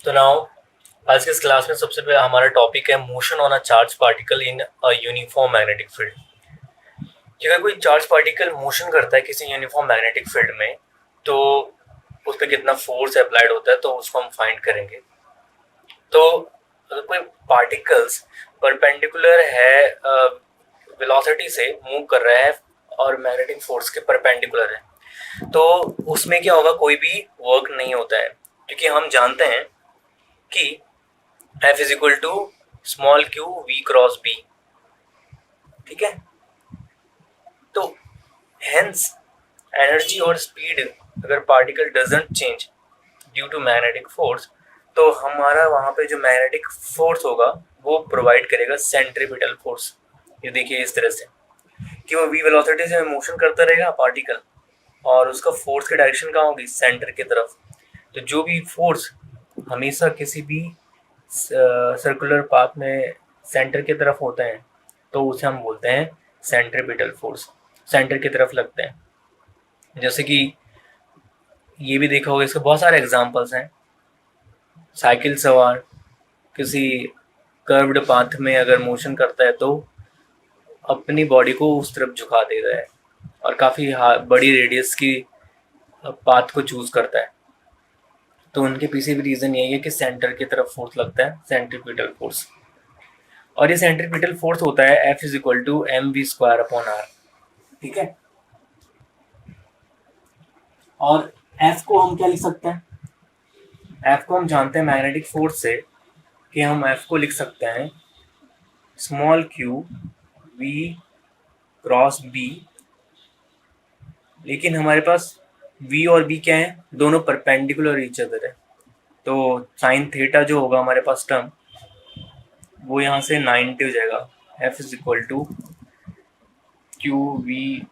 तो नाउ आज के इस क्लास में सबसे पहले हमारा टॉपिक है motion on a charge particle in a uniform magnetic field. कि अगर कोई चार्ज पार्टिकल मोशन करता है किसी यूनिफॉर्म मैग्नेटिक फील्ड में तो उस पर कितना फोर्स अप्लाइड होता है तो उसको हम फाइंड करेंगे। तो अगर कोई पार्टिकल्स परपेंडिकुलर है वेलोसिटी से मूव कर रहा है और मैग्नेटिक फोर्स के परपेंडिकुलर है तो उसमें क्या होगा, कोई भी वर्क नहीं होता है, क्योंकि हम जानते हैं कि F is equal to small Q V cross B. ठीक है, तो हेंस एनर्जी और स्पीड अगर particle doesn't change due to magnetic force तो हमारा वहां पे जो मैग्नेटिक फोर्स होगा वो प्रोवाइड करेगा सेंट्रीपिटल फोर्स। ये देखिए इस तरह से कि वो वी वेलोसिटी से मोशन करता रहेगा पार्टिकल और उसका फोर्स की डायरेक्शन कहाँ होगी, सेंटर की तरफ। तो जो भी फोर्स हमेशा किसी भी सर्कुलर पाथ में सेंटर की तरफ होते हैं तो उसे हम बोलते हैं सेंट्रीपिटल फोर्स, सेंटर की तरफ लगते हैं। जैसे कि ये भी देखा होगा, इसके बहुत सारे एग्जांपल्स हैं। साइकिल सवार किसी कर्व्ड पाथ में अगर मोशन करता है तो अपनी बॉडी को उस तरफ झुका देता है और काफ़ी बड़ी रेडियस की पाथ को चूज करता है। तो उनके पीछे भी रीज़न यही है कि सेंटर की तरफ फोर्स लगता है, सेंट्रीपिटल फोर्स। और ये सेंट्रीपिटल फोर्स होता है F is equal to M V square upon R. ठीक है, और F को हम क्या लिख सकते हैं, F को हम जानते हैं मैग्नेटिक फोर्स से कि हम F को लिख सकते हैं small Q V cross B. लेकिन हमारे पास V और B क्या है, दोनों परपेंडिकुलर ईच अदर है। तो साइन थीटा जो होगा हमारे पास टर्म वो यहाँ से 90 हो जाएगा। F is equal to Q V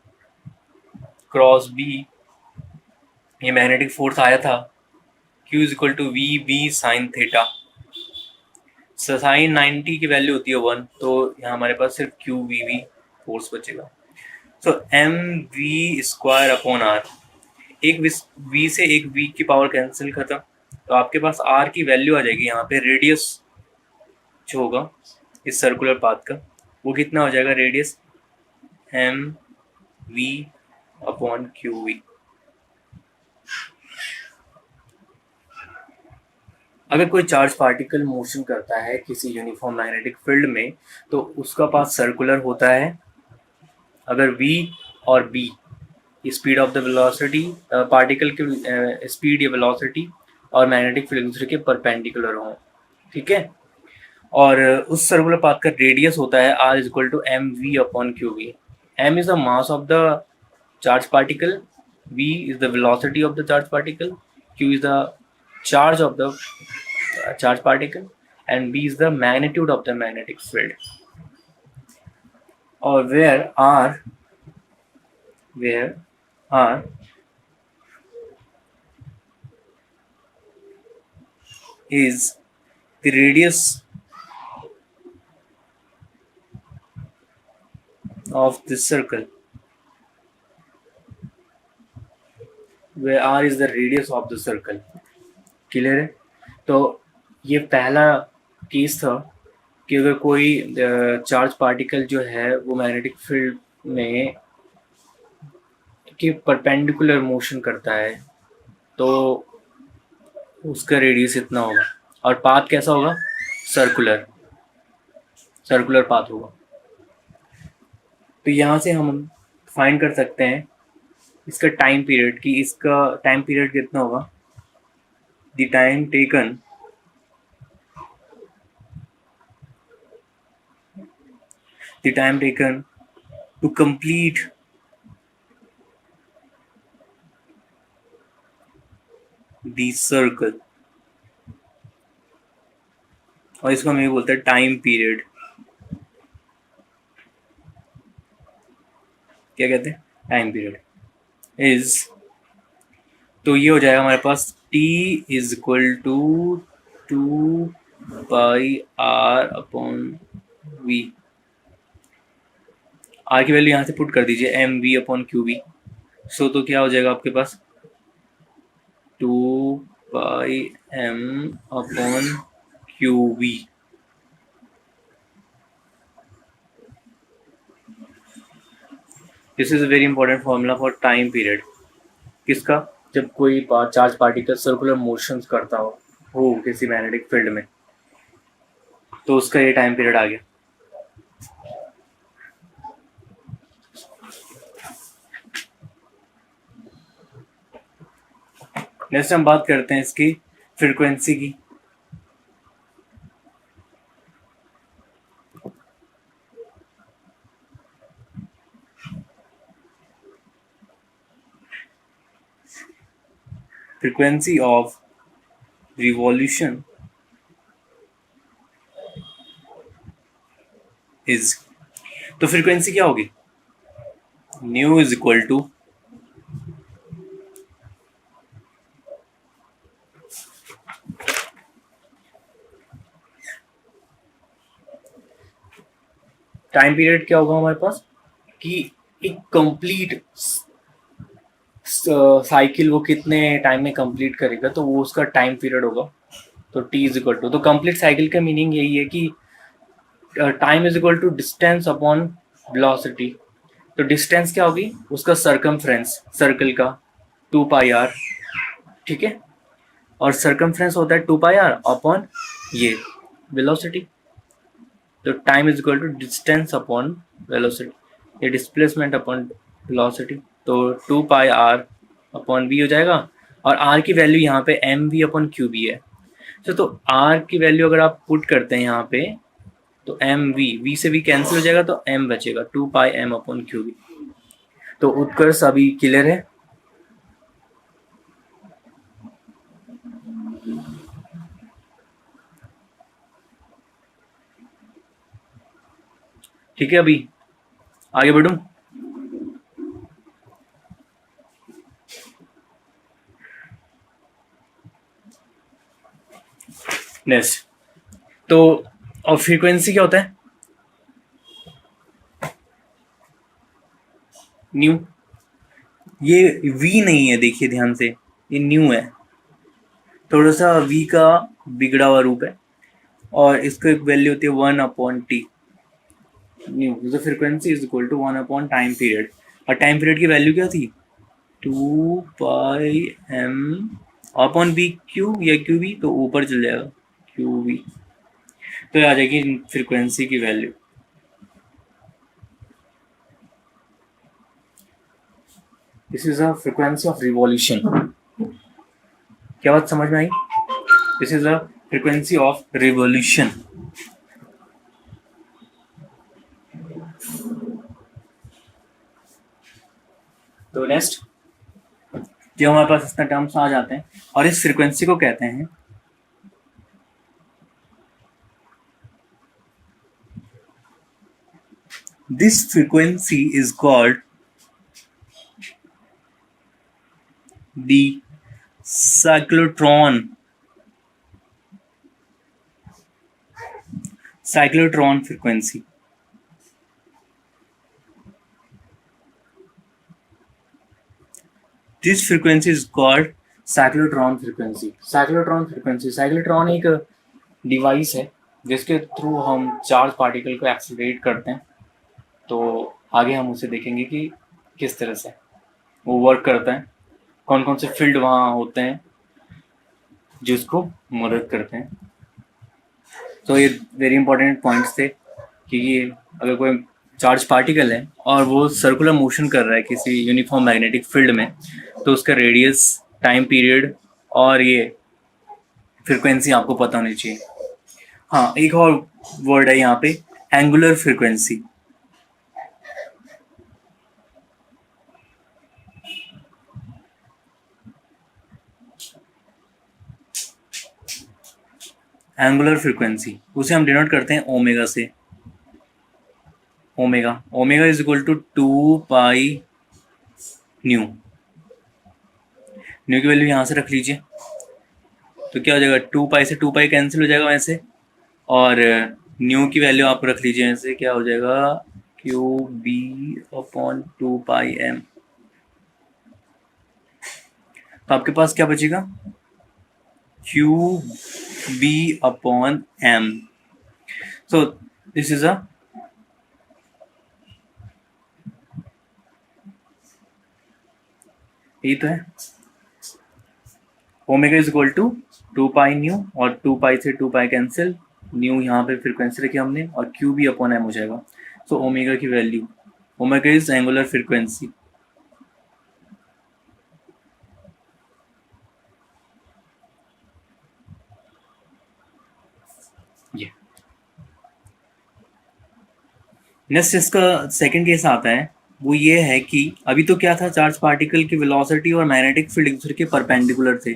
cross B, ये मैग्नेटिक फोर्स आया था, Q is equal to V B sine theta. Sine 90 की वैल्यू होती है 1, तो यहाँ हमारे पास सिर्फ क्यू वी वी फोर्स बचेगा। So M V square upon R, एक वी से एक वी की पावर कैंसिल खत्म, तो आपके पास आर की वैल्यू आ जाएगी यहाँ पे। रेडियस जो होगा इस सर्कुलर पाथ का वो कितना हो जाएगा, radius M V upon Q V. अगर कोई चार्ज पार्टिकल मोशन करता है किसी यूनिफॉर्म मैग्नेटिक फील्ड में तो उसका पाथ सर्कुलर होता है अगर v और b speed of the velocity, particle की स्पीड या वेलोसिटी और मैग्नेटिक फील्ड एक दूसरे के परपेंडिकुलर हों। ठीक है, और उस सर्कुलर पाथ का रेडियस होता है r is equal to M V upon Q V. m is the mass of the charge particle, v is the velocity of the charge particle, q is the charge of the charge particle, and b is the magnitude of the magnetic field. Or where r is the radius of this circle, where r is the radius of the circle. Clear है? तो ये पहला case था कि अगर कोई charge particle जो है वो मैग्नेटिक फील्ड में के परपेंडिकुलर मोशन करता है तो उसका रेडियस इतना होगा और पाथ कैसा होगा, सर्कुलर पाथ होगा। तो यहाँ से हम फाइंड कर सकते हैं इसका टाइम पीरियड, कि इसका टाइम पीरियड कितना होगा, the time taken to complete the circle, और इसको हम ये बोलते हैं टाइम पीरियड। क्या कहते हैं, टाइम पीरियड इज, तो ये हो जाएगा हमारे पास t is equal to 2πr upon v। R की वैल्यू यहाँ से पुट कर दीजिए M V upon Q V. So तो क्या हो जाएगा आपके पास 2 pi M upon Q V. This is a very important formula for time period. किसका? जब कोई चार्ज पार्टिकल सर्कुलर मोशंस करता हो किसी मैग्नेटिक फील्ड में, तो उसका ये टाइम पीरियड आ गया। नेक्स्ट हम बात करते हैं इसकी फ्रीक्वेंसी की। फ्रीक्वेंसी ऑफ रिवॉल्यूशन इज, तो फ्रीक्वेंसी क्या होगी? Nu is equal to time period क्या होगा हमारे पास कि एक कंप्लीट साइकिल वो कितने टाइम में कंप्लीट करेगा, तो वो उसका टाइम पीरियड होगा। तो टी इज इक्वल टू, तो कंप्लीट साइकिल का मीनिंग यही है कि time is equal to distance upon velocity. तो डिस्टेंस क्या होगी? उसका सरकमफ्रेंस सर्कल का 2πr, ठीक है, और सरकमफ्रेंस होता है 2πr अपॉन ये वेलोसिटी। तो time is equal to distance upon velocity, ये डिस्प्लेसमेंट अपॉन वेलोसिटी। तो 2πr अपॉन वी हो जाएगा, और r की वैल्यू यहाँ पे M V upon Q B है। तो r की वैल्यू अगर आप पुट करते हैं यहाँ पे, तो एम वी से वी कैंसिल हो जाएगा, तो m बचेगा 2πm अपॉन क्यू बी। तो उत्कर्ष अभी क्लियर है? ठीक है, अभी आगे बढ़ूं? नेक्स्ट, तो और फ्रीक्वेंसी क्या होता है? न्यू। ये वी नहीं है, देखिए ध्यान से, ये न्यू है। थोड़ा सा वी का बिगड़ा हुआ रूप है, और इसको एक वैल्यू होती है 1/t। Nu the frequency is equal to 1/टाइम पीरियड, और टाइम पीरियड की वैल्यू क्या थी? 2πm अपॉन बी क्यू या क्यू बी, तो ऊपर चल जाएगा क्यू बी, तो आ जाएगी फ्रीक्वेंसी की value. This is a frequency of revolution. क्या बात समझ में आई? This is a frequency of revolution. तो नेक्स्ट, जो हमारे पास इतना टर्म्स आ जाते हैं, और इस फ्रीक्वेंसी को कहते हैं this frequency is called the cyclotron frequency. This frequency is called cyclotron frequency. Cyclotron एक डिवाइस है जिसके थ्रू हम चार्ज पार्टिकल को एक्सीलरेट करते हैं। तो आगे हम उसे देखेंगे कि किस तरह से वो वर्क करता है, कौन कौन से फील्ड वहाँ होते हैं जिसको मदद करते हैं। तो ये वेरी इंपॉर्टेंट पॉइंट्स थे कि ये अगर कोई चार्ज पार्टिकल है और वो सर्कुलर मोशन कर रहा है किसी यूनिफॉर्म मैग्नेटिक फील्ड में, तो उसका रेडियस, टाइम पीरियड और ये फ्रीक्वेंसी आपको पता होनी चाहिए। हाँ, एक और वर्ड है यहाँ पे, एंगुलर फ्रीक्वेंसी। एंगुलर फ्रीक्वेंसी उसे हम डिनोट करते हैं ओमेगा से। Omega is equal to 2π nu. Nu की वैल्यू यहाँ से रख लीजिए, तो क्या हो जाएगा? 2π से 2π कैंसिल हो जाएगा वैसे, और न्यू की वैल्यू आप रख लीजिए ऐसे, क्या हो जाएगा? Q B upon 2πm। तो आपके पास क्या बचेगा? Q B upon M. So this is a ये तो है omega is equal to 2 pi nu, और 2 पाई से 2 पाई कैंसिल, न्यू यहाँ पे फ्रिक्वेंसी रखी हमने, और क्यू बी अपॉन एम हो जाएगा. सो ओमेगा की value, omega is angular frequency. ये नेक्स्ट इसका सेकंड केस आता है, वो ये है कि अभी तो क्या था, चार्ज पार्टिकल की वेलोसिटी और मैग्नेटिक फील्ड एक दूसरे के परपेंडिकुलर थे,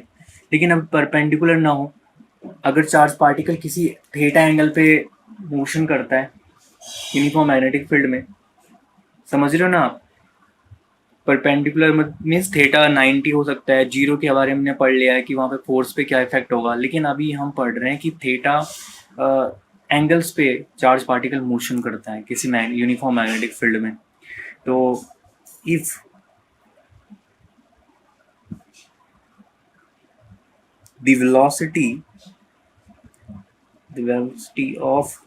लेकिन अब परपेंडिकुलर ना हो, अगर चार्ज पार्टिकल किसी थीटा एंगल पे मोशन करता है यूनिफॉर्म मैग्नेटिक फील्ड में, समझ रहे हो ना आप, परपेंडिकुलर मीन्स थीटा 90 हो सकता है, जीरो के बारे में हमने पढ़ लिया है कि वहाँ पे फोर्स पे क्या इफेक्ट होगा, लेकिन अभी हम पढ़ रहे हैं कि थीटा एंगल्स पे चार्ज पार्टिकल मोशन करता है किसी यूनिफॉर्म मैग्नेटिक फील्ड में. तो if the velocity of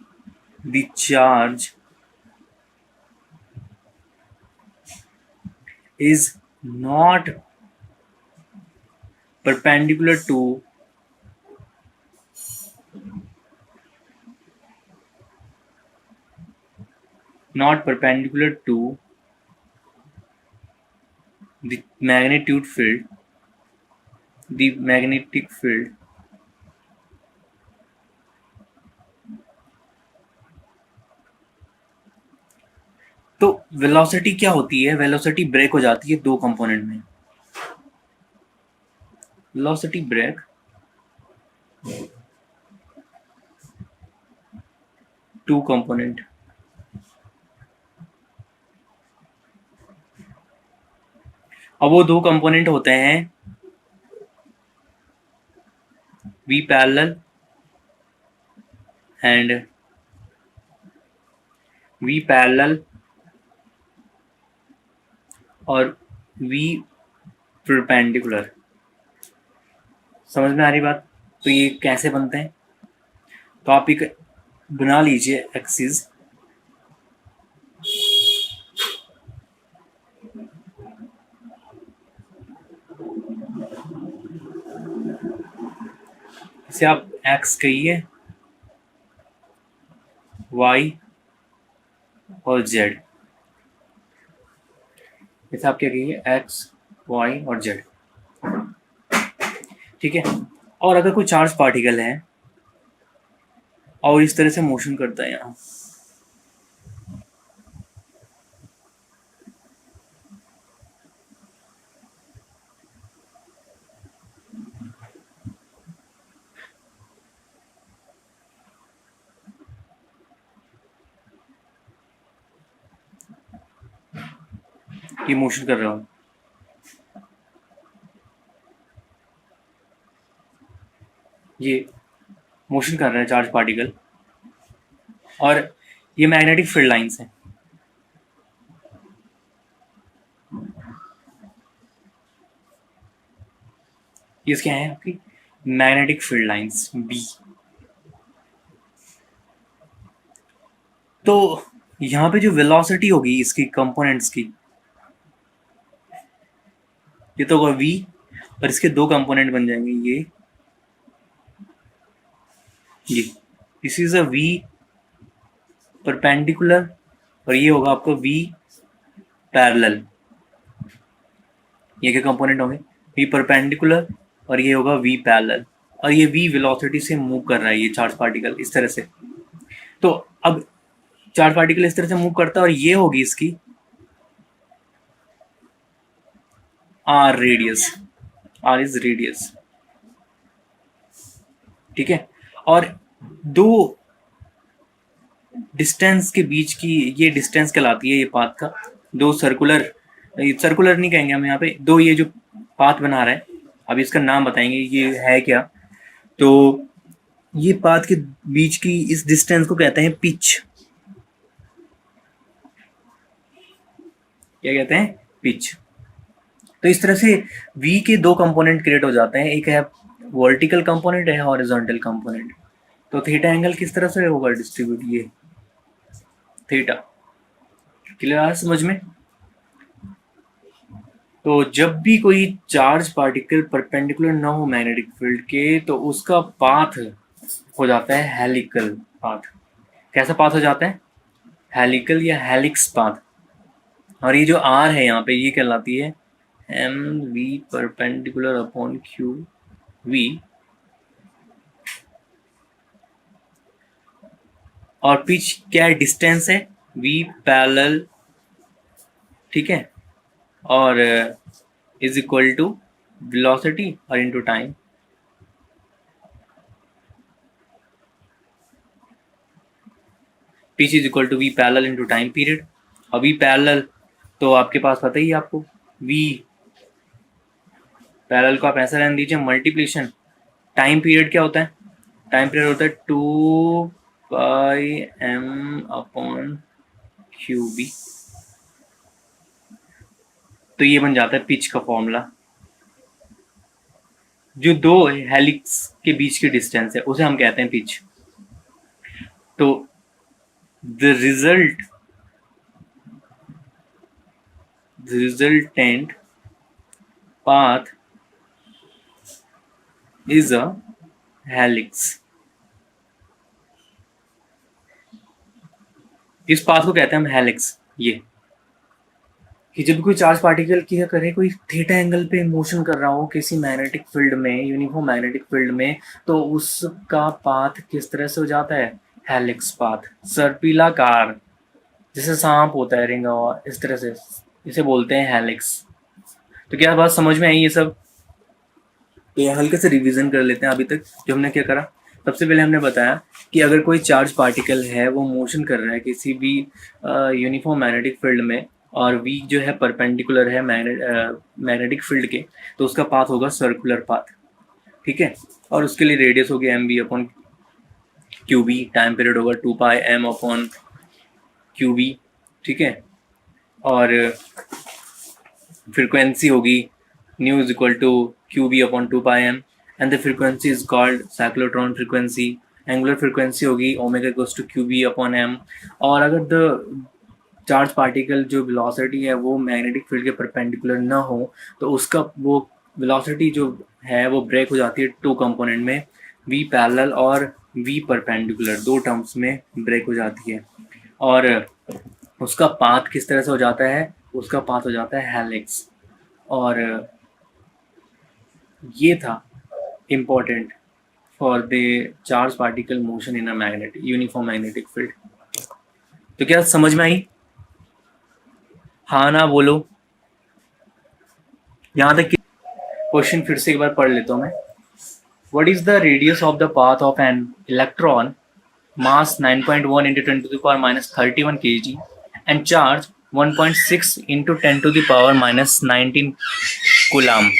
the charge is not perpendicular to the magnetic field, तो वेलोसिटी क्या होती है, वेलोसिटी ब्रेक हो जाती है दो कंपोनेंट में. Velocity break two component. अब वो दो कंपोनेंट होते हैं V parallel and V parallel और V परपेंडिकुलर. समझ में आ रही बात. तो ये कैसे बनते हैं, तो आप एक बना लीजिए एक्सिस, इसे आप x कहिए, y और z, इसे आप क्या कहिए, x, y और z. ठीक है. और अगर कोई चार्ज पार्टिकल है और इस तरह से मोशन करता है यहाँ, ये मोशन कर रहा हूँ, ये मोशन कर रहा है चार्ज पार्टिकल, और ये मैग्नेटिक फील्ड लाइंस हैं. ये क्या है आपकी मैग्नेटिक फील्ड लाइंस बी. तो यहाँ पे जो वेलोसिटी होगी इसकी कंपोनेंट्स की, ये तो होगा v, और इसके दो कंपोनेंट बन जाएंगे ये this is a v perpendicular, और ये होगा आपका v पैरेलल. ये क्या कंपोनेंट होंगे, v परपेंडिकुलर और ये होगा v पैरेलल, और ये v वेलोसिटी से मूव कर रहा है ये चार्ज पार्टिकल इस तरह से. तो अब चार्ज पार्टिकल इस तरह से मूव करता है, और ये होगी इसकी r radius, r is radius. ठीक है. और दो डिस्टेंस के बीच की ये डिस्टेंस कहलाती है, ये पाथ का, दो सर्कुलर नहीं कहेंगे हम यहाँ पे, दो ये जो पाथ बना रहा है, अभी इसका नाम बताएंगे ये है क्या. तो ये पाथ के बीच की इस डिस्टेंस को कहते हैं पिच. क्या कहते हैं, पिच. तो इस तरह से v के दो कंपोनेंट क्रिएट हो जाते हैं, एक है वर्टिकल कंपोनेंट है हॉरिजॉन्टल कंपोनेंट। तो थीटा एंगल किस तरह से होगा डिस्ट्रीब्यूट, ये थीटा। क्लियर है समझ में? तो जब भी कोई चार्ज पार्टिकल परपेंडिकुलर ना हो मैग्नेटिक फील्ड के, तो उसका पाथ हो जाता है हेलिकल पाथ। कैसा पाथ हो जाता है? हेलिकल या हेलिक्स पाथ। और ये जो आर है यहाँ पे, ये कहलाती है M V perpendicular upon Q V. और पिच क्या है, डिस्टेंस है, वी पैरेलल, ठीक है, और इज इक्वल टू वेलोसिटी और into time. Pitch is equal to V parallel into time period. और वी पैरेलल तो आपके पास पता ही है आपको, वी पैरेलल को आप ऐसा रहने दीजिए, मल्टीप्लिकेशन टाइम पीरियड क्या होता है, टाइम पीरियड होता है 2πm अपॉन क्यू बी। तो ये बन जाता है पिच का फॉर्मूला। जो दो हेलिक्स के बीच की डिस्टेंस है उसे हम कहते हैं पिच। तो the resultant path is a helix. इस पाथ को कहते हैं हम हेलिक्स। ये कि जब कोई चार्ज पार्टिकल क्या करे, कोई थीटा एंगल पे मोशन कर रहा हो किसी मैग्नेटिक फील्ड में, यूनिफॉर्म मैग्नेटिक फील्ड में, तो उसका पाथ किस तरह से हो जाता है, हेलिक्स पाथ, सर्पिलाकार, जैसे सांप होता है रिंगा हुआ, इस तरह से, इसे बोलते हैं हेलिक्स। तो क्या बात समझ में आई ये सब? तो ये हल्के से रिवीजन कर लेते हैं अभी तक जो हमने क्या करा। सबसे पहले हमने बताया कि अगर कोई चार्ज पार्टिकल है वो मोशन कर रहा है किसी भी यूनिफॉर्म मैग्नेटिक फील्ड में, और वी जो है परपेंडिकुलर है मैग्नेटिक फील्ड के, तो उसका पाथ होगा सर्कुलर पाथ, ठीक है। और उसके लिए रेडियस होगी M B upon Q B, time period होगा 2πm अपॉन क्यू बी, ठीक है। और फ्रीक्वेंसी होगी nu is equal to Q B upon 2πm, and the frequency is called cyclotron frequency. Angular frequency होगी omega equals to Q B upon M. और अगर the charge particle जो velocity है वो मैग्नेटिक फील्ड के perpendicular ना हो, तो उसका वो वेलोसिटी जो है वो ब्रेक हो जाती है टू कंपोनेंट में, वी पैरेलल और वी परपेंडिकुलर, दो टर्म्स में ब्रेक हो जाती है। और उसका पाथ किस तरह से हो जाता है, उसका पाथ हो जाता है हेलिक्स। और ये था important for the charge particle motion in a magnetic uniform magnetic field. तो क्या समझ में आई? हाँ ना बोलो। यहाँ तक क्वेश्चन फिर से एक बार पढ़ लेता हूँ मैं। What is the radius of the path of an electron mass 9.1 into 10 to the power minus 31 kg and charge 1.6 into 10 to the power minus 19 coulomb?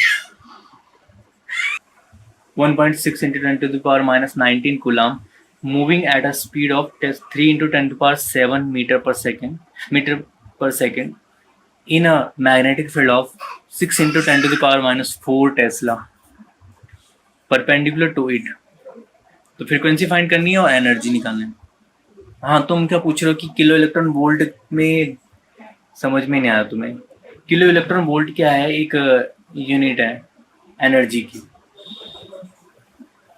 1.6 into 10 to the power minus 19 coulomb, moving at a speed of 3 into 10 to the power 7 meter per second in a magnetic field of 6 into 10 to the power minus 4 Tesla perpendicular to it. तो frequency find करनी है और energy निकालना है। हाँ, तुम क्या पूछ रहे हो कि किलो इलेक्ट्रॉन वोल्ट में, समझ में नहीं आया तुम्हें? किलो इलेक्ट्रॉन वोल्ट क्या है, एक यूनिट है एनर्जी की।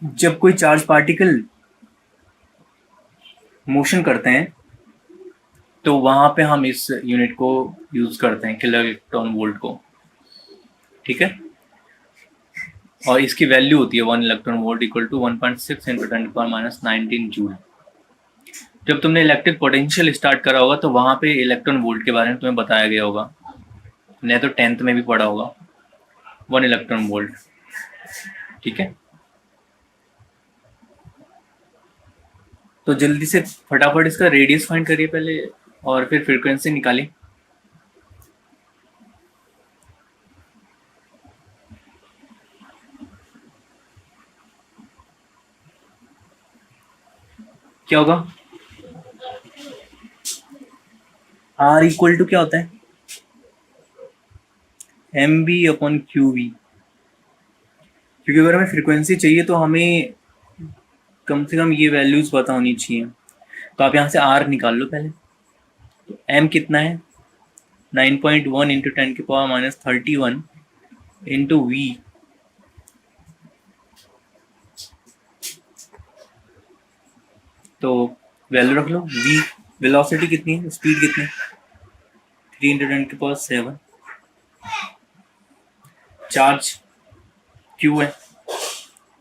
जब कोई चार्ज पार्टिकल मोशन करते हैं तो वहां पे हम इस यूनिट को यूज करते हैं, किलो इलेक्ट्रॉन वोल्ट को, ठीक है। और इसकी वैल्यू होती है 1 electron volt equal to 1.6 into 10 power minus 19 joule. जब तुमने इलेक्ट्रिक पोटेंशियल स्टार्ट करा होगा तो वहां पे इलेक्ट्रॉन वोल्ट के बारे में तुम्हें बताया गया होगा, नहीं तो 10th में भी पढ़ा होगा, 1 इलेक्ट्रॉन वोल्ट, ठीक है। तो जल्दी से फटाफट इसका रेडियस फाइंड करिए पहले और फिर फ्रीक्वेंसी निकालिए। क्या होगा? आर इक्वल टू क्या होता है, M B upon Q B. क्योंकि अगर हमें फ्रीक्वेंसी चाहिए तो हमें कम से कम ये वैल्यूज़ पता होनी चाहिए। तो आप यहाँ से आर निकाल लो पहले। तो एम कितना है, 9.1 इंटू 10⁻31 इंटू वी, तो वैल्यू रख लो। वी वेलोसिटी कितनी है, स्पीड कितनी है, 3 इंटू 10⁻7। चार्ज क्यू है,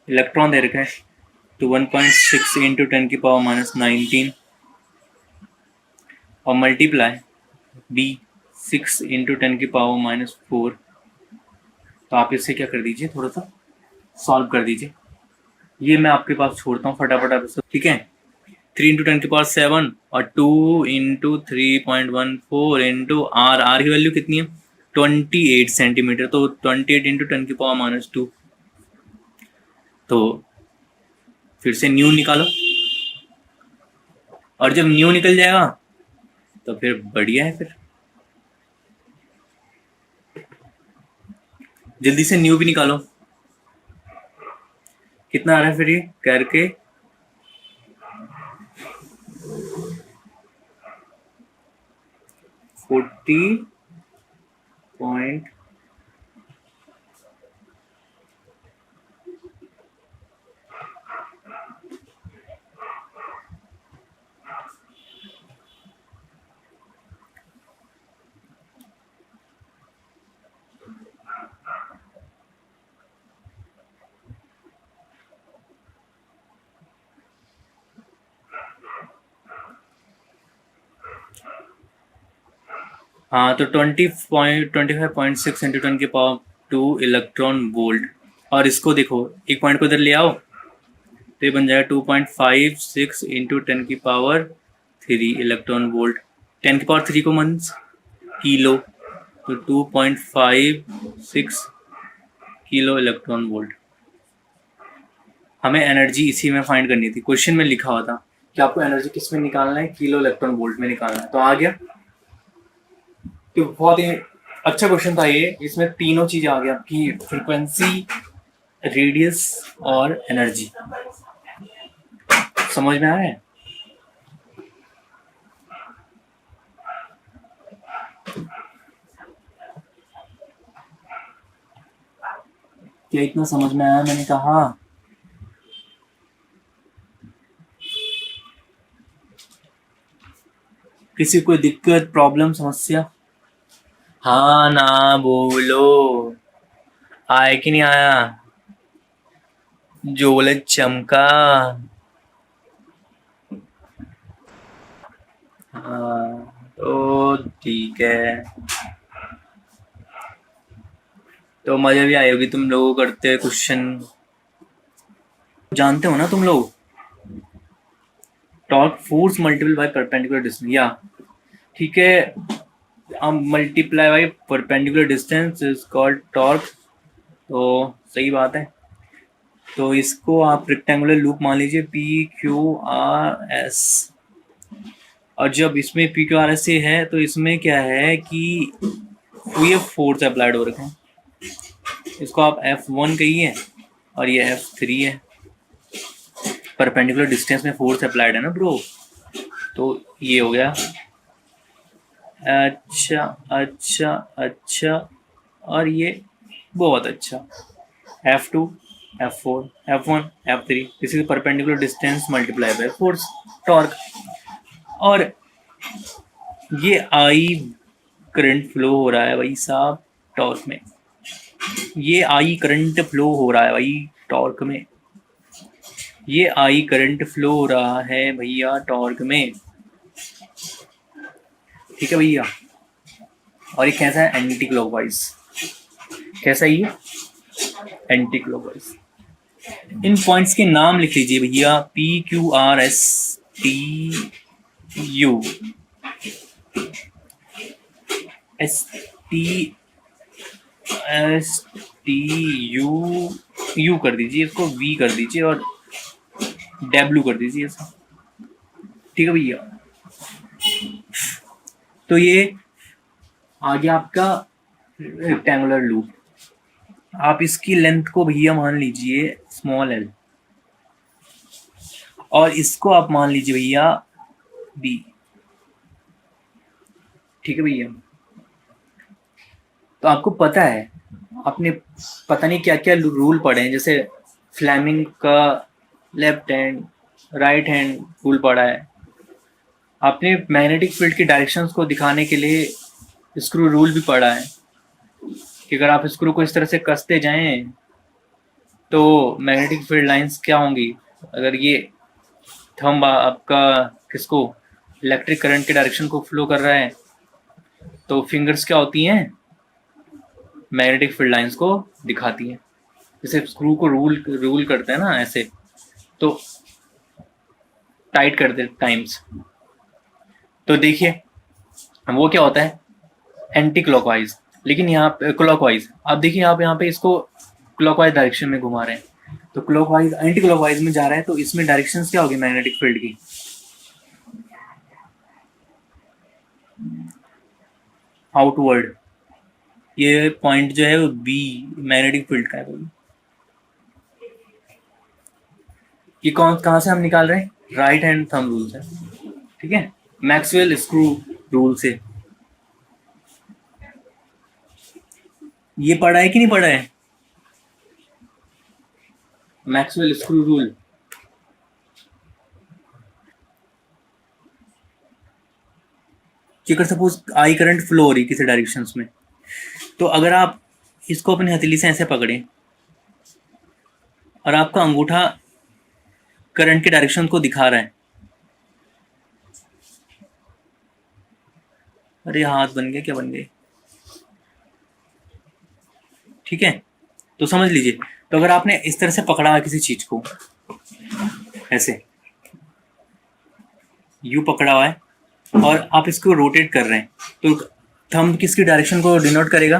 इलेक्ट्रॉन दे रखा है, तो 1.6 इंटू 10⁻19 और मल्टीप्लाई बी 6 इंटू 10⁻4। तो आप इससे क्या कर दीजिए, थोड़ा सा सॉल्व कर दीजिए। ये मैं आपके पास छोड़ता हूँ फटाफट आप इसको, ठीक है। 3 इंटू 10⁻7 और 2 इंटू 3.14 इंटू आर की वैल्यू कितनी है, 28 सेंटीमीटर। तो 28 इंटू 10⁻2। तो फिर से न्यू निकालो, और जब न्यू निकल जाएगा तो फिर बढ़िया है। फिर जल्दी से न्यू भी निकालो, कितना आ रहा है फिर ये करके, 40. हाँ, तो 25.6 इंटू 10⁻2 इलेक्ट्रॉन वोल्ट। और इसको देखो, एक पॉइंट को इधर ले आओ तो ये बन जाएगा 2.56 इंटू 10⁻3 इलेक्ट्रॉन वोल्ट। 10⁻3 को मीन्स किलो, तो 2.56 किलो इलेक्ट्रॉन वोल्ट। हमें एनर्जी इसी में फाइंड करनी थी। क्वेश्चन में लिखा हुआ था कि आपको एनर्जी किस में निकालना है, किलो इलेक्ट्रॉन वोल्ट में निकालना है। तो आ गया, तो बहुत ही अच्छा क्वेश्चन था ये। इसमें तीनों चीज़ आ गया, आपकी फ्रीक्वेंसी, रेडियस और एनर्जी। समझ में आ रहा है? क्या इतना समझ में आया? मैंने कहा किसी को दिक्कत, प्रॉब्लम, समस्या? हाँ ना बोलो, आया कि नहीं आया? जोले चमका। हाँ तो ठीक है, तो मजा भी आई होगी तुम लोग करते क्वेश्चन। जानते हो ना तुम लोग, torque force multiple by perpendicular distance, या ठीक है, हम multiply by perpendicular distance is called torque. तो सही बात है। तो इसको आप रेक्टेंगुलर लूप मान लीजिए, पी क्यू आर एस। और जब इसमें पी क्यू आर एस से है तो इसमें क्या है कि ये फोर्स अप्लाइड हो रखे हैं। इसको आप F1 कहिए और ये F3 है। परपेंडिकुलर डिस्टेंस में फोर्स अप्लाइड है ना ब्रो। तो ये हो गया। अच्छा अच्छा अच्छा, और ये बहुत अच्छा, F2 F4 F1 F3, this is perpendicular distance multiply by force, torque. और ये आई करंट फ्लो हो रहा है भाई साहब टॉर्क में, ये आई करंट फ्लो हो रहा है भाई टॉर्क में, ये आई करंट फ्लो हो रहा है भैया टॉर्क में, ठीक है भैया। और ये कैसा है, एंटी क्लॉकवाइज। कैसा ये, एंटी क्लॉकवाइज। इन पॉइंट्स के नाम लिख लीजिए भैया, P Q R S T U, S T U, you कर दीजिए इसको, वी कर दीजिए और डब्ल्यू कर दीजिए इसको, ठीक है भैया। तो ये आ गया आपका रेक्टेंगुलर लूप। आप इसकी लेंथ को भैया मान लीजिए स्मॉल एल, और इसको आप मान लीजिए भैया बी। ठीक है भैया, तो आपको पता है, आपने पता नहीं क्या क्या रूल पढ़े हैं, जैसे फ्लेमिंग का left hand right hand rule पढ़ा है, आपने मैग्नेटिक फील्ड की डायरेक्शंस को दिखाने के लिए स्क्रू रूल भी पढ़ा है कि अगर आप स्क्रू को इस तरह से कसते जाएं तो मैग्नेटिक फील्ड लाइंस क्या होंगी। अगर ये थंब आपका किसको इलेक्ट्रिक करंट के डायरेक्शन को फ्लो कर रहा है तो फिंगर्स क्या होती हैं, मैग्नेटिक फील्ड लाइंस को दिखाती हैं। जैसे स्क्रू को रूल करते हैं ना ऐसे, तो टाइट कर दे टाइम्स, तो देखिए वो क्या होता है एंटी क्लॉकवाइज, लेकिन यहाँ पे क्लॉकवाइज। आप देखिए आप यहाँ पे इसको क्लॉकवाइज डायरेक्शन में घुमा रहे हैं, तो क्लॉकवाइज एंटी क्लॉकवाइज में जा रहा है, तो इसमें डायरेक्शन क्या होगी मैग्नेटिक फील्ड की, आउटवर्ड। ये पॉइंट जो है वो बी मैग्नेटिक फील्ड का है। ये कौन कहाँ से हम निकाल रहे हैं, राइट हैंड थंब रूल से, ठीक है, मैक्सवेल स्क्रू रूल से। ये पढ़ा है कि नहीं पढ़ा है मैक्सवेल स्क्रू रूल। कि अगर सपोज आई करंट फ्लो हो रही किसी डायरेक्शंस में, तो अगर आप इसको अपनी हथेली से ऐसे पकड़ें और आपका अंगूठा करंट के डायरेक्शन को दिखा रहा है, अरे हाथ बन गए क्या बन गए, ठीक है, तो समझ लीजिए। तो अगर आपने इस तरह से पकड़ा है किसी चीज को, ऐसे यू पकड़ा हुआ है और आप इसको रोटेट कर रहे हैं, तो थंब किसकी डायरेक्शन को डिनोट करेगा,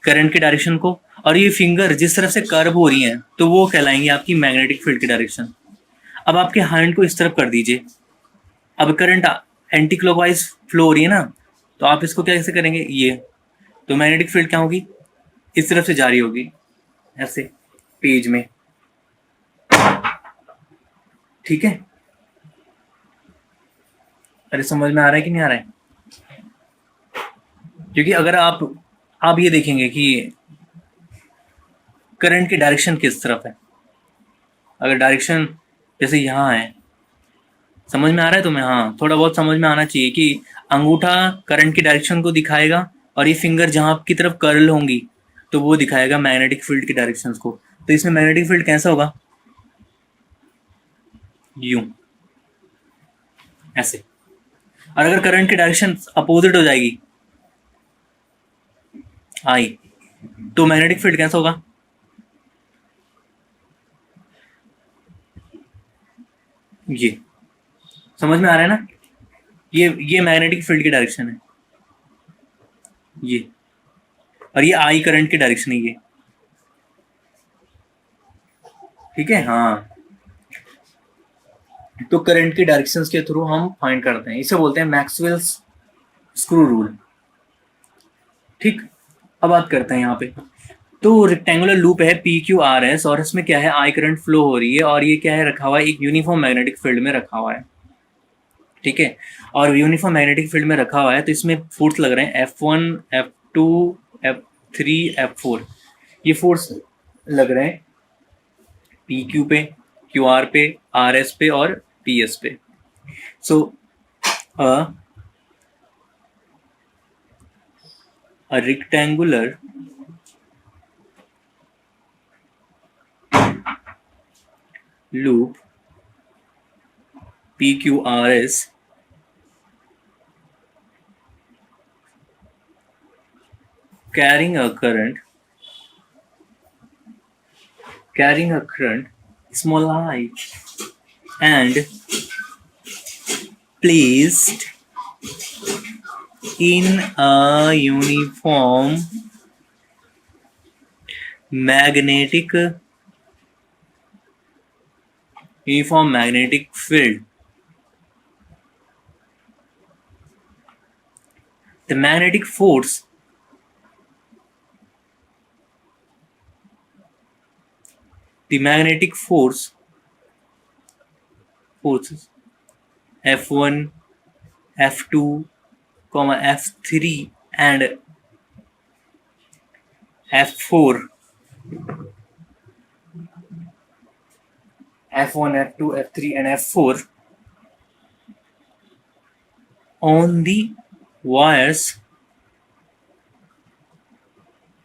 करंट की डायरेक्शन को, और ये फिंगर जिस तरफ से कर्व हो रही है तो वो कहलाएंगे आपकी मैग्नेटिक फील्ड की डायरेक्शन। अब आपके हैंड को इस तरफ कर दीजिए, अब करंट एंटी क्लॉकवाइज फ्लो हो रही है ना, तो आप इसको कैसे करेंगे, ये, तो मैग्नेटिक फील्ड क्या होगी, इस तरफ से जारी होगी ऐसे पेज में, ठीक है। अरे समझ में आ रहा है कि नहीं आ रहा है, क्योंकि अगर आप ये देखेंगे कि करंट की डायरेक्शन किस तरफ है, अगर डायरेक्शन जैसे यहाँ है, समझ में आ रहा है तुम्हें, हाँ थोड़ा बहुत समझ में आना चाहिए कि अंगूठा करंट की डायरेक्शन को दिखाएगा और ये फिंगर जहाँ की तरफ कर्ल होंगी तो वो दिखाएगा मैग्नेटिक फील्ड की डायरेक्शंस को। तो इसमें मैग्नेटिक फील्ड कैसा होगा, यूं, ऐसे। और अगर करंट की डायरेक्शन अपोजिट हो जाएगी आई, तो मैग्नेटिक फील्ड कैसा होगा, ये। समझ में आ रहा है ना, ये मैग्नेटिक फील्ड की डायरेक्शन है ये, और ये आई करंट की डायरेक्शन है ये, ठीक है, हाँ। तो करंट की डायरेक्शंस के थ्रू हम फाइंड करते हैं, इसे बोलते हैं मैक्सवेल्स स्क्रू रूल, ठीक। अब बात करते हैं यहाँ पे, तो रेक्टेंगुलर लूप है पी क्यू आर एस, और इसमें क्या है आई करंट फ्लो हो रही है, और ये क्या है रखा हुआ है एक यूनिफॉर्म मैग्नेटिक फील्ड में रखा हुआ है, ठीक है। और यूनिफॉर्म मैग्नेटिक फील्ड में रखा हुआ है तो इसमें फोर्स लग रहे हैं F1 F2 F3 F4, ये फोर्स लग रहे हैं पी क्यू पे, क्यू आर पे, आर एस पे और पी एस पे। सो a rectangular loop PQRS carrying a current small I and placed in a uniform magnetic field. The magnetic force the magnetic forces F1, F2, F3 and F4, F1, F2, F3 and F4 on the wires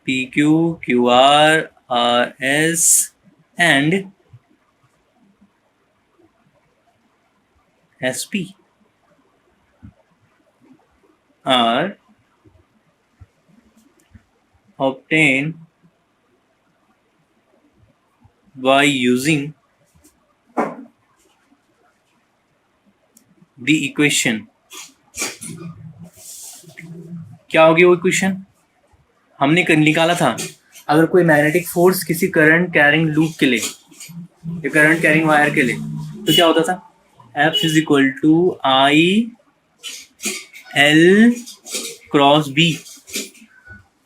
PQ, QR, RS and SP are obtained by using the equation. क्या होगी वो equation? हमने निकाला था, अगर कोई magnetic force किसी current carrying loop के लिए या करंट कैरिंग वायर के लिए, तो क्या होता था? F is equal to I L cross B.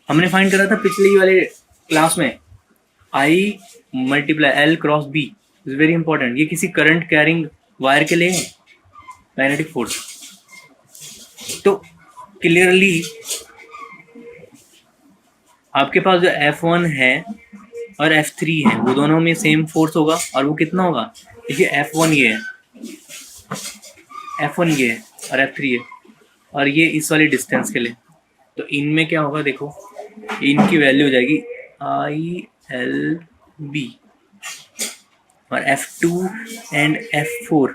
हमने फाइंड करा था पिछले वाले क्लास में, I multiply L cross B is very important. ये किसी करंट कैरिंग वायर के लिए है मैग्नेटिक फोर्स. तो क्लियरली आपके पास जो F1 है और F3 है वो दोनों में सेम फोर्स होगा, और वो कितना होगा? देखिए F1 ये है, F1 ये है और F3 है, और ये इस वाली डिस्टेंस के लिए. तो इनमें क्या होगा? देखो इनकी वैल्यू हो जाएगी आई एल बी, और F2 एंड F4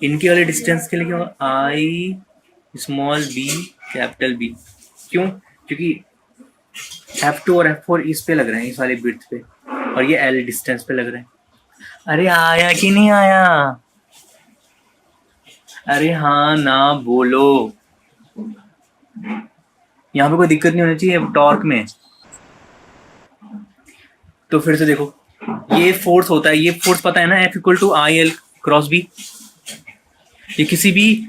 इनकी वाले डिस्टेंस के लिए क्या होगा? I small B capital B. क्यों? क्योंकि F2 और F4 इस पे लग रहे हैं, इस वाले बिट्स पे, और ये L डिस्टेंस पे लग रहे हैं. अरे आया कि नहीं आया? अरे हाँ ना बोलो. यहाँ पे कोई दिक्कत नहीं होनी चाहिए टॉर्क में. तो फिर से देखो, ये फोर्स होता है, ये फोर्स पता है ना, F equal to I L cross B. ये किसी भी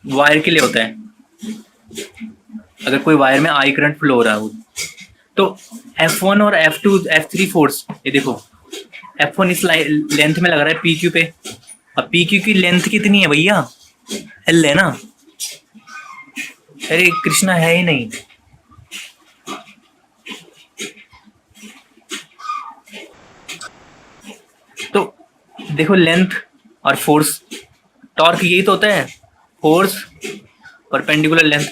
वायर के लिए होता है, अगर कोई वायर में आई करंट फ्लो हो रहा है. तो F1 और F2, F3 फोर्स, ये देखो F1 इस लेंथ में लग रहा है PQ पे. अब PQ की लेंथ कितनी है भैया? L है ना. अरे कृष्णा है ही नहीं. तो देखो लेंथ और फोर्स, टॉर्क यही तो होता है, फोर्स परपेंडिकुलर लेंथ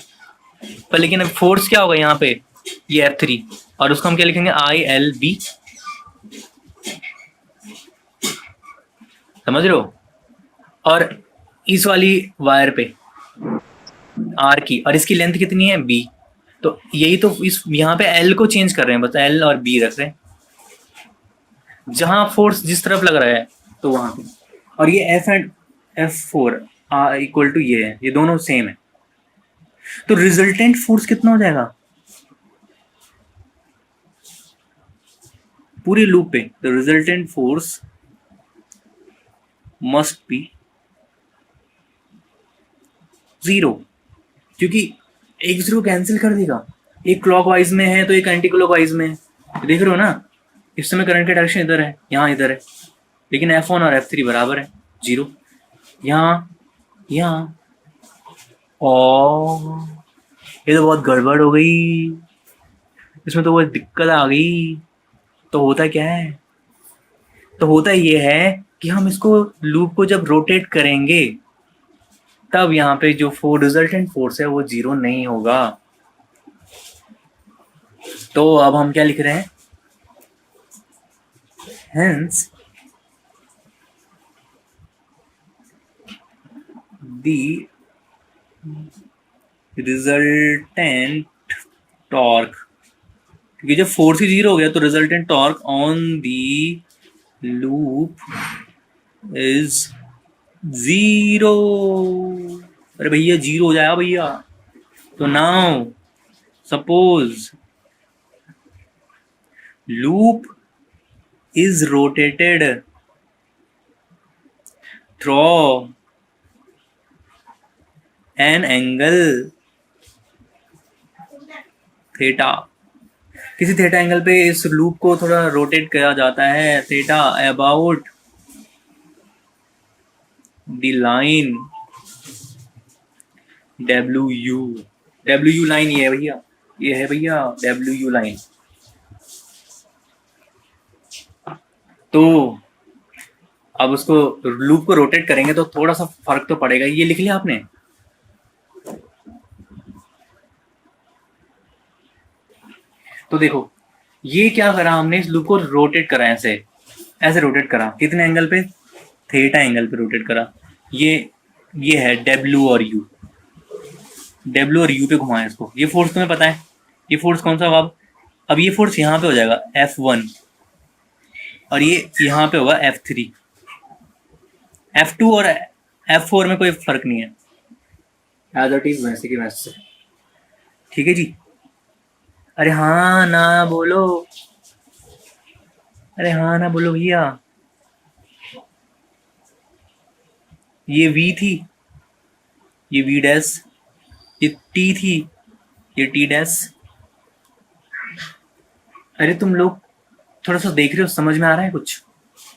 पर. लेकिन फोर्स क्या होगा यहाँ पे? ये F3, और उसको हम क्या लिखेंगे? I L B. समझ रहे हो? और इस वाली वायर पे आर की, और इसकी लेंथ कितनी है? बी. तो यही तो इस यहाँ पे एल को चेंज कर रहे हैं, बस एल और बी रख रहे हैं, जहां फोर्स जिस तरफ लग रहा है तो वहां पे. और ये F and F4 equal to ये है, ये दोनों सेम है. तो रिजल्टेंट फोर्स कितना हो जाएगा पूरे लूप पे? The resultant force must be 0, क्योंकि एक जीरो कैंसिल कर देगा. एक क्लॉकवाइज में है तो एक एंटी क्लॉकवाइज में है. देख रहे हो ना, इस समय करंट का डायरेक्शन इधर है, यहाँ इधर है, लेकिन F1 और F3 बराबर है 0. यहाँ ओ, ये तो बहुत गड़बड़ हो गई, इसमें तो बहुत दिक्कत आ गई. तो होता क्या है? तो होता ये है कि हम इसको लूप को जब रोटेट करेंगे तब यहाँ पे जो रिजल्टेंट फोर्स है वो 0 नहीं होगा. तो अब हम क्या लिख रहे हैं? Hence the resultant torque, क्योंकि जब फोर्स ही 0 हो गया तो resultant torque on the loop is 0. अरे भैया 0 हो जाएगा भैया. तो now suppose loop is rotated through an angle theta. किसी थीटा एंगल पे इस लूप को थोड़ा रोटेट किया जाता है, theta about the line W line, ये है भैया, ये है भैया डब्ल्यू लाइन। तो अब उसको लूप को रोटेट करेंगे तो थोड़ा सा फर्क तो पड़ेगा। ये लिख लिया आपने? तो देखो ये क्या करा हमने, इस लूप को रोटेट करा, ऐसे ऐसे रोटेट करा। कितने एंगल पे? थीटा एंगल पे रोटेट करा। ये है डब्ल्यू और यू, डब्ल्यू और यू पे घुमाया इसको। ये फोर्स तुम्हें पता है, ये फोर्स कौन सा होगा? अब ये फोर्स यहाँ पे हो जाएगा F1 और ये यहाँ पे होगा F3। F2 और F4 में कोई फर्क नहीं है, एज इट इज वैसे की वैसे। ठीक है जी? अरे हाँ ना बोलो, अरे हाँ ना बोलो भैया। ये V थी, ये V डैश, ये T थी, ये T डैश। अरे तुम लोग थोड़ा सा देख रहे हो, समझ में आ रहा है कुछ?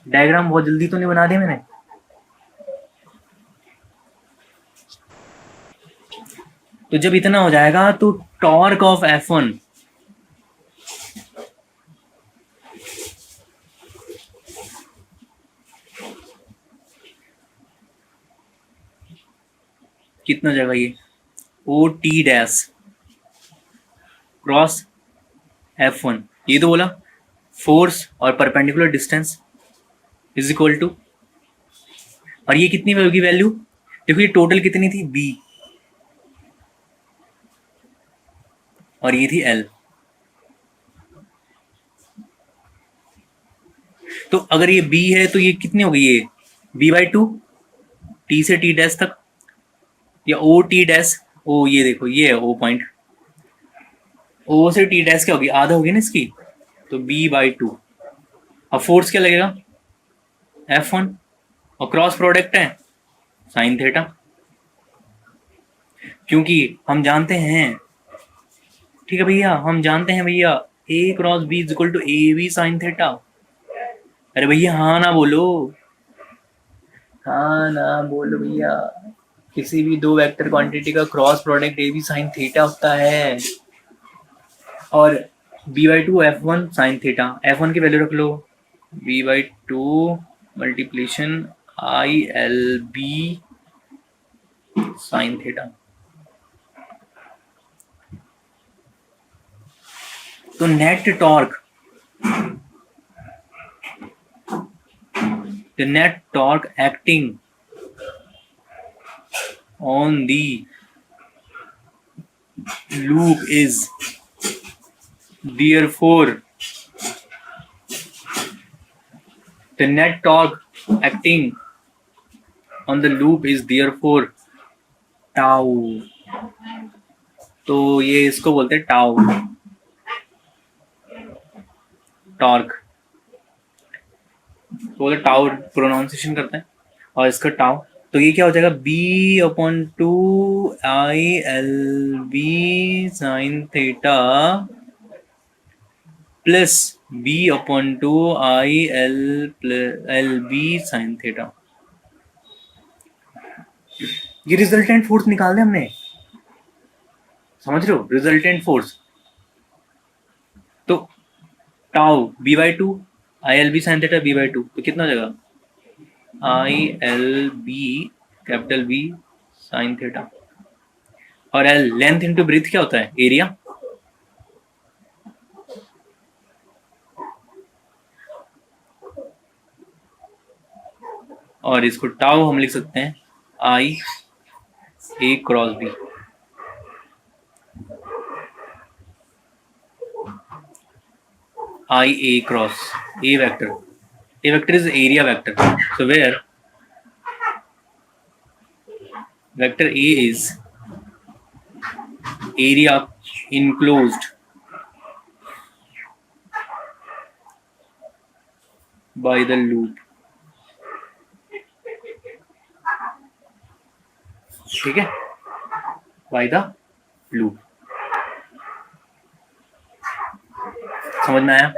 डायग्राम बहुत जल्दी तो नहीं बना दिया मैंने? तो जब इतना हो जाएगा तो टॉर्क ऑफ F1 कितना हो जाएगा? ये O T dash cross F1, ये तो बोला फोर्स और perpendicular distance is equal to, और ये कितनी होगी वैल्यू? देखो ये टोटल कितनी थी? B, और ये थी L। तो अगर ये B है तो ये कितनी होगी? ये B/2 T से T डैश तक, या O T डैश, ओ ये देखो ये है O पॉइंट, O से T डैश क्या होगी? आधा होगी ना इसकी, तो B/2। अब फोर्स क्या लगेगा? F1, और क्रॉस प्रोडक्ट है साइन थीटा, क्योंकि हम जानते हैं, ठीक है भैया, हम जानते हैं भैया A cross B is equal to AB sine theta. अरे भैया हाँ ना बोलो, हाँ ना बोलो भैया। किसी भी दो वेक्टर क्वांटिटी का cross product AB sine theta होता है, और B/2 F1 sine theta. F1 की वैल्यू रख लो, B/2 मल्टीप्लीशन ILB साइन थीटा। तो net torque, the net torque acting on the loop is therefore, the net torque acting on the loop is therefore tau। तो ये इसको बोलते हैं tau, torque बोलते tau pronunciation करते हैं, और इसका टाउ। तो ये क्या हो जाएगा? B/2 ILB sine theta plus B/2 ILB sine theta. ये रिजल्टेंट फोर्स निकाल दे हमने, समझ रहे हो? Resultant force. तो tau B/2 ILB sine theta B/2, तो कितना हो जाएगा? ILB capital B sine theta, और L लेंथ इंटू ब्रीथ क्या होता है? एरिया। और इसको टाउ हम लिख सकते हैं IA cross B। IA cross A vector. A vector is area vector. So where vector A is area enclosed by the loop. ठीक है? By the loop. समझ में आया?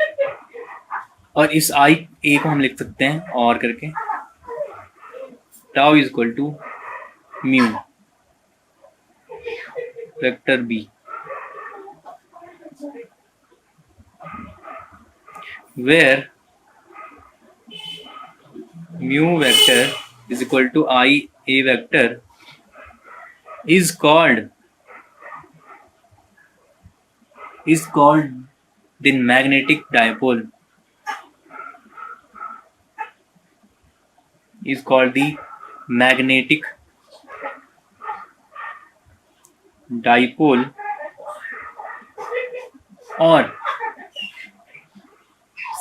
और इस आई ए को हम लिख सकते हैं और करके tau is equal to mu vector B, where mu vector is equal to I a vector is called the magnetic dipole, is called the magnetic dipole or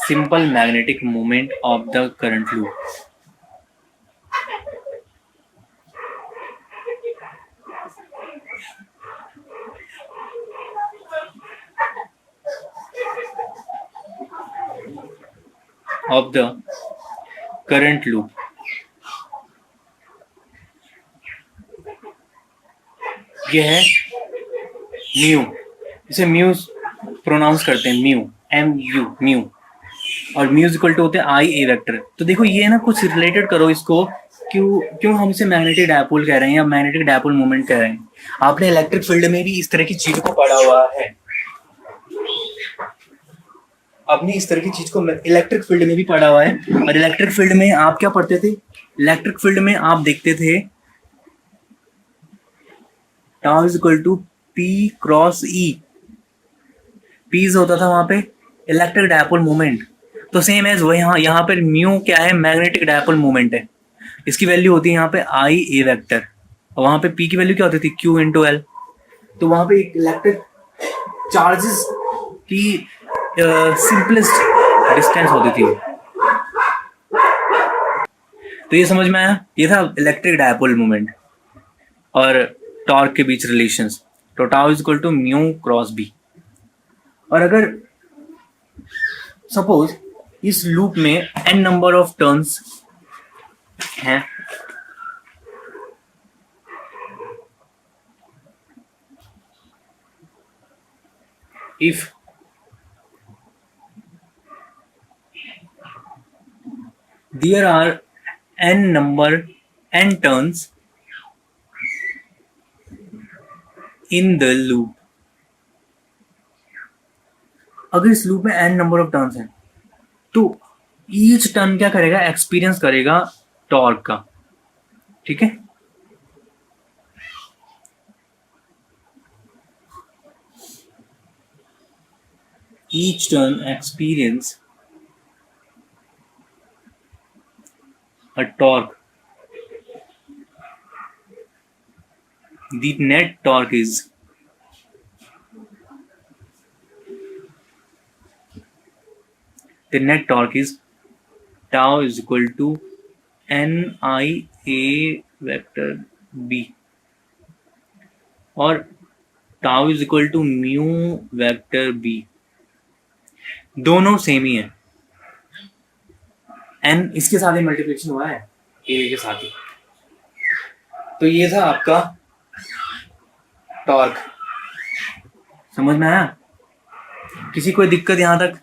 simple magnetic moment of the current loop. Of the current loop. ये है mu, इसे mu pronounce करते हैं, mu M you mu, और muse equal to होते हैं आई ए vector. तो देखो ये ना कुछ रिलेटेड करो इसको, क्यों हम इसे मैग्नेटिक डायपोल कह रहे हैं या मैग्नेटिक डायपोल मोमेंट कह रहे हैं। आपने इलेक्ट्रिक फील्ड में भी इस तरह की चीज को पढ़ा हुआ है, आपने इस तरह की चीज को इलेक्ट्रिक फील्ड में भी पढ़ा हुआ है। और इलेक्ट्रिक फील्ड में आप क्या पढ़ते थे? इलेक्ट्रिक फील्ड में आप देखते थे tau is equal to P cross E, पीज होता था वहां पे इलेक्ट्रिक डायपोल मोमेंट। तो सेम एज वही यहाँ पर म्यू क्या है? मैग्नेटिक डायपोल मोमेंट है। इसकी वैल्यू होती है यहाँ पे आई ए वेक्टर, और वहां पे पी की वैल्यू क्या होती थी? Q into L. तो वहां पे एक इलेक्ट्रिक चार्जेस की सिंपलेस्ट डिस्टेंस होती थी। तो ये समझ में आया? ये था इलेक्ट्रिक डायपोल मोमेंट और टॉर्क के बीच रिलेशंस। तो tau is equal to mu cross B. और अगर सपोज इस लूप में n नंबर ऑफ टर्न्स हैं, if there are n turns in the loop, अगर इस लूप में n नंबर ऑफ टर्न्स हैं तो ईच टर्न क्या करेगा? एक्सपीरियंस करेगा टॉर्क का, ठीक है? Each turn experience a torque. The net torque is tau is equal to ni a vector b, और tau is equal to mu vector b। दोनों सेम ही है। n इसके साथ ही मल्टीप्लिकेशन हुआ है a के साथ ही। तो ये था आपका टॉर्क। समझ में आया? किसी कोई दिक्कत यहां तक?